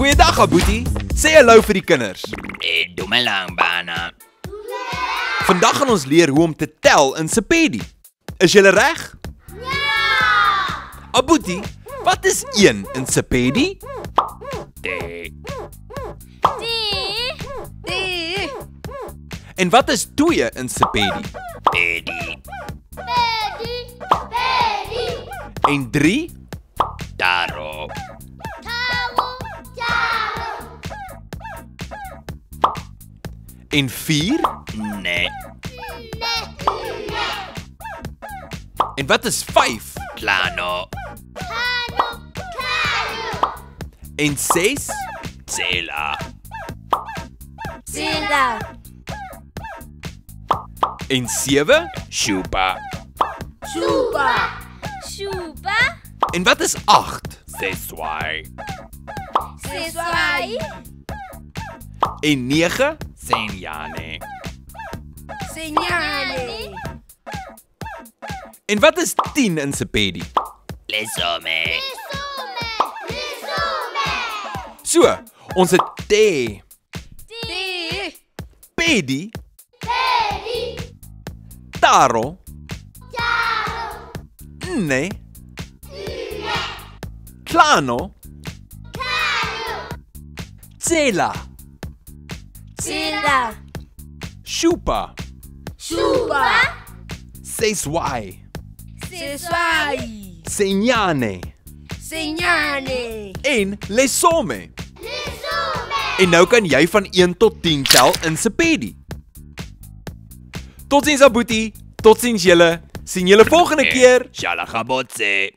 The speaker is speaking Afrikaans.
Goeiedag, Aboetie. Sê hallo vir die kinders. Doe my lang bana. Vandag gaan ons leer hoe om te tel in Sepedi. Is julle reg? Ja! Aboetie, wat is 1 in Sepedi? D. En wat is 2 in Sepedi? Pedi. En 3? Taro. En 4? Ne. En wat is 5? Plano. En 6? Zela. En 7? Shupa. En wat is 8? Seswai. En 9? Senyane. En wat is 10 in Sepedi? Lesome. So, ons het te, pedi, taro, nne, klano, tsela, shupa, seswai, senyane en lesome. En nou kan jy van 1 tot 10 tel in Sepedi. Totsiens, Aboetie. Totsiens julle. Sien julle volgende keer. Shalagabotse.